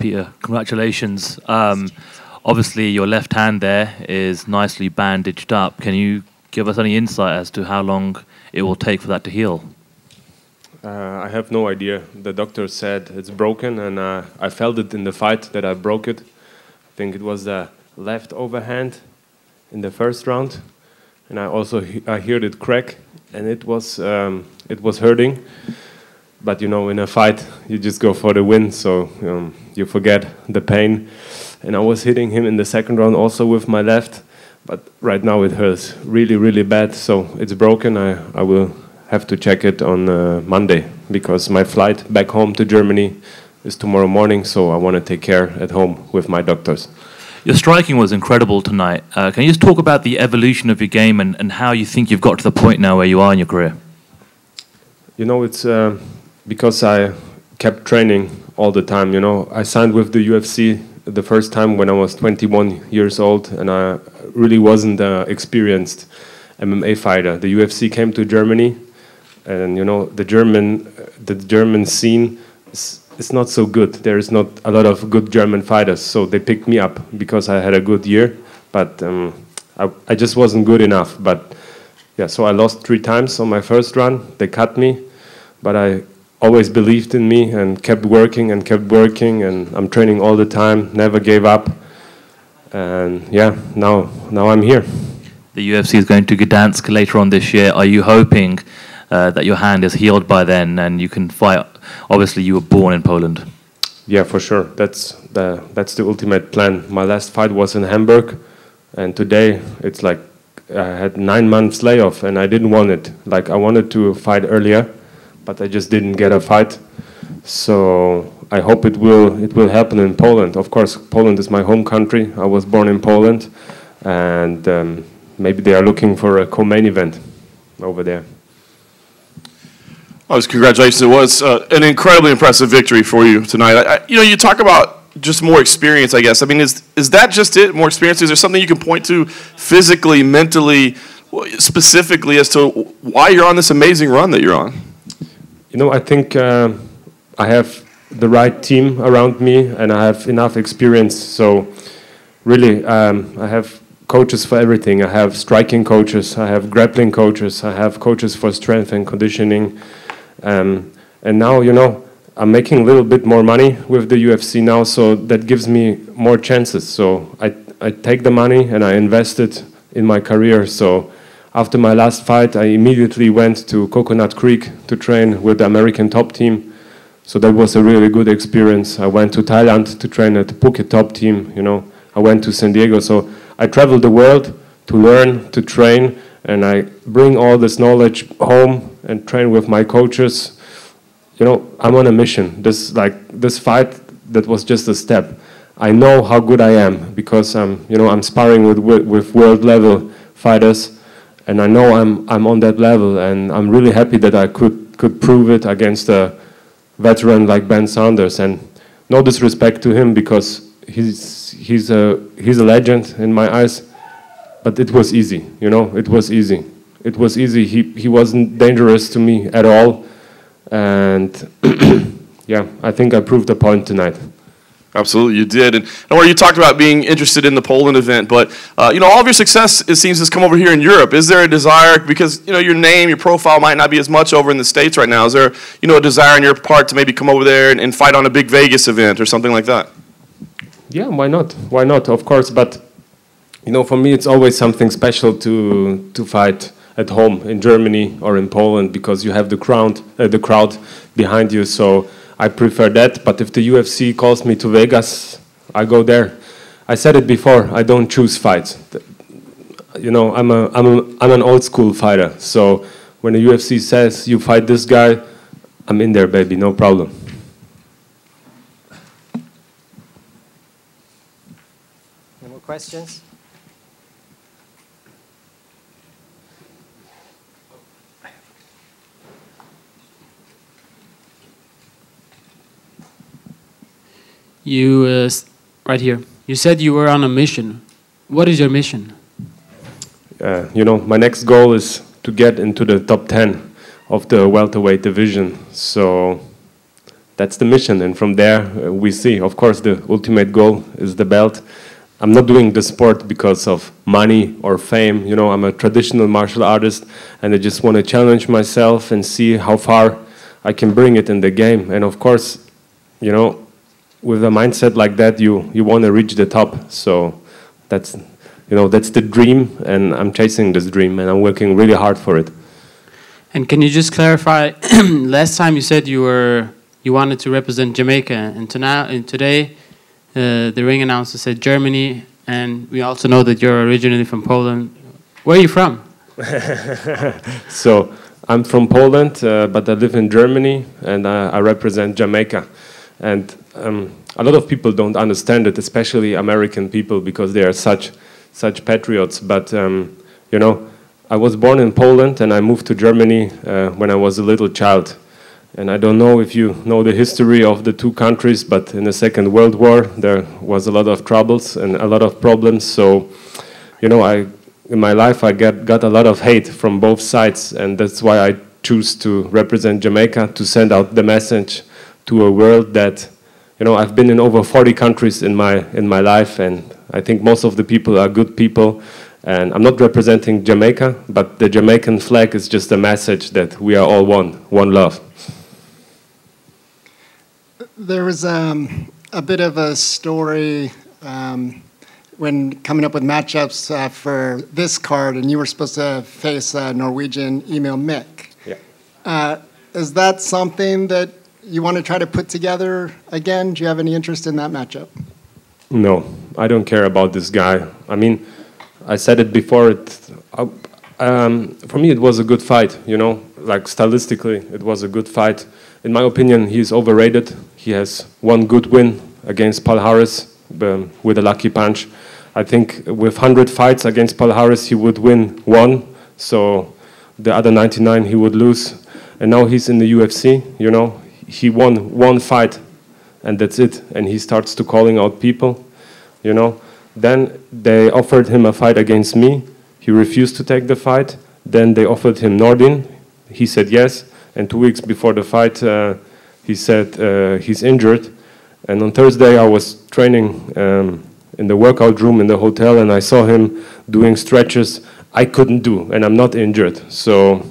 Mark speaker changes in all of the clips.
Speaker 1: Peter, congratulations. Obviously, your left hand there is nicely bandaged up. Can you give us any insight as to how long it will take for that to heal?
Speaker 2: I have no idea. The doctor said it's broken, and I felt it in the fight that I broke it. I think it was the left overhand in the first round, and I heard it crack, and it was hurting. But you know, in a fight, you just go for the win, so you forget the pain. And I was hitting him in the second round also with my left, but right now it hurts really, really bad. So it's broken. I will have to check it on Monday, because my flight back home to Germany is tomorrow morning, so I want to take care at home with my doctors.
Speaker 1: Your striking was incredible tonight. Can you just talk about the evolution of your game and how you think you've got to the point now where you are in your career?
Speaker 2: You know, it's because I kept training all the time. You know, I signed with the UFC the first time when I was 21 years old, and I really wasn't an experienced MMA fighter. The UFC came to Germany, and you know, the German scene is not so good. There is not a lot of good German fighters, so they picked me up because I had a good year, but I just wasn't good enough. But yeah, so I lost 3 times on my first run. They cut me, but I always believed in me and kept working, and I'm training all the time, never gave up, and yeah, now I'm here.
Speaker 1: The UFC is going to Gdansk later on this year. Are you hoping that your hand is healed by then and you can fight? Obviously, you were born in Poland.
Speaker 2: Yeah, for sure. That's the ultimate plan. My last fight was in Hamburg, and today it's like I had 9 months layoff, and I didn't want it. Like, I wanted to fight earlier, but I just didn't get a fight. So I hope it will happen in Poland. Of course, Poland is my home country. I was born in Poland, and maybe they are looking for a co-main event over there.
Speaker 3: Congratulations. It was an incredibly impressive victory for you tonight. You know, you talk about just more experience, I guess. I mean, is that just it, more experience? Is there something you can point to physically, mentally, specifically as to why you're on this amazing run that you're on?
Speaker 2: You know, I think I have the right team around me, and I have enough experience. So really, I have coaches for everything. I have striking coaches, I have grappling coaches, I have coaches for strength and conditioning. And now, you know, I'm making a little bit more money with the UFC now, so that gives me more chances. So I take the money and I invest it in my career. So after my last fight, I immediately went to Coconut Creek to train with the American top team. So that was a really good experience. I went to Thailand to train at the Phuket top team, you know. I went to San Diego. So I traveled the world to learn, to train, and I bring all this knowledge home and train with my coaches. You know, I'm on a mission. This fight, that was just a step. I know how good I am because I'm sparring with world level fighters, and I know I'm on that level, and I'm really happy that I could prove it against a veteran like Ben Saunders. And no disrespect to him, because he's a legend in my eyes, but it was easy, you know. It was easy. It was easy. He wasn't dangerous to me at all, and yeah, I think I proved the point tonight.
Speaker 3: Absolutely, you did. And where you talked about being interested in the Poland event, but you know, all of your success, it seems, has come over here in Europe. Is there a desire, because you know your name, your profile might not be as much over in the States right now? Is there, you know, a desire on your part to maybe come over there and fight on a big Vegas event or something like that?
Speaker 2: Yeah, why not? Why not? Of course, but you know, for me, it's always something special to fight at home in Germany or in Poland, because you have the crowd behind you. So I prefer that. But if the UFC calls me to Vegas, I go there. I said it before. I don't choose fights. You know, I'm an old school fighter. So when the UFC says you fight this guy, I'm in there, baby. No problem.
Speaker 4: Any more questions?
Speaker 5: You, right here, you said you were on a mission. What is your mission?
Speaker 2: You know, my next goal is to get into the top 10 of the welterweight division. So that's the mission. And from there, we see, of course, the ultimate goal is the belt. I'm not doing the sport because of money or fame. You know, I'm a traditional martial artist, and I just want to challenge myself and see how far I can bring it in the game. And of course, you know, with a mindset like that, you want to reach the top. So that's, you know, that's the dream, and I'm chasing this dream, and I'm working really hard for it.
Speaker 5: And can you just clarify? Last time you said you wanted to represent Jamaica, and today the ring announcer said Germany, and we also know that you're originally from Poland. Where are you from?
Speaker 2: So I'm from Poland, but I live in Germany, and I represent Jamaica. And a lot of people don't understand it, especially American people, because they are such patriots. But you know, I was born in Poland, and I moved to Germany when I was a little child. And I don't know if you know the history of the two countries, but in the Second World War there was a lot of troubles and a lot of problems. So, you know, in my life I got a lot of hate from both sides, and that's why I choose to represent Jamaica, to send out the message to a world that, you know, I've been in over 40 countries in my life, and I think most of the people are good people. And I'm not representing Jamaica, but the Jamaican flag is just a message that we are all one love.
Speaker 6: There was a bit of a story when coming up with matchups for this card, and you were supposed to face Norwegian Emil Mick.
Speaker 2: Yeah.
Speaker 6: Is that something that you want to try to put together again? Do you have any interest in that matchup?
Speaker 2: No, I don't care about this guy. I mean, I said it before. For me, it was a good fight. You know, like stylistically, it was a good fight. In my opinion, he's overrated. He has one good win against Paul Harris with a lucky punch. I think with 100 fights against Paul Harris, he would win one. So the other 99 he would lose. And now he's in the UFC. You know, he won one fight, and that's it. And he starts to calling out people. You know. Then they offered him a fight against me. He refused to take the fight. Then they offered him Nordin. He said yes. And 2 weeks before the fight, he said he's injured. And on Thursday, I was training in the workout room in the hotel, and I saw him doing stretches I couldn't do, and I'm not injured. So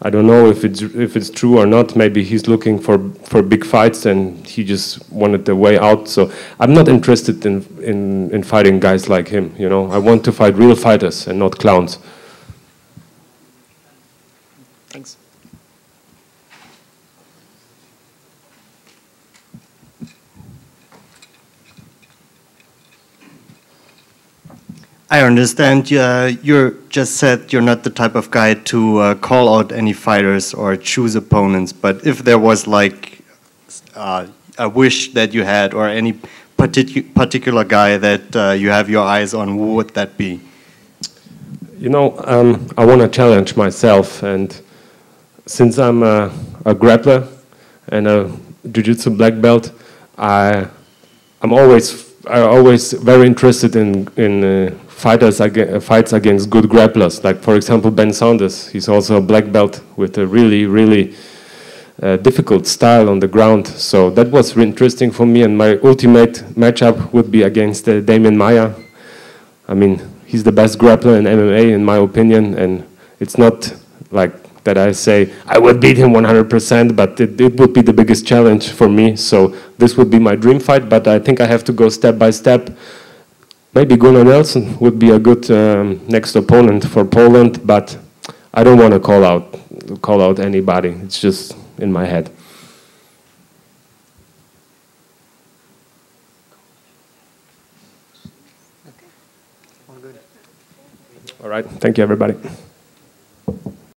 Speaker 2: I don't know if it's true or not. Maybe he's looking for big fights, and he just wanted the way out. So I'm not interested in fighting guys like him. You know, I want to fight real fighters and not clowns.
Speaker 6: Thanks.
Speaker 7: I understand you just said you're not the type of guy to call out any fighters or choose opponents, but if there was like a wish that you had or any particular guy that you have your eyes on, who would that be?
Speaker 2: You know, I want to challenge myself, and since I'm a grappler and a jiu-jitsu black belt, I'm always very interested in fights against good grapplers. Like, for example, Ben Saunders. He's also a black belt with a really difficult style on the ground. So that was really interesting for me. And my ultimate matchup would be against Damian Maia. I mean, he's the best grappler in MMA, in my opinion. And it's not like that I say I would beat him 100%, but it would be the biggest challenge for me. So this would be my dream fight, but I think I have to go step by step. Maybe Gunnar Nelson would be a good next opponent for Poland, but I don't want to call out anybody. It's just in my head.
Speaker 6: Okay. All good.
Speaker 2: All right. Thank you, everybody.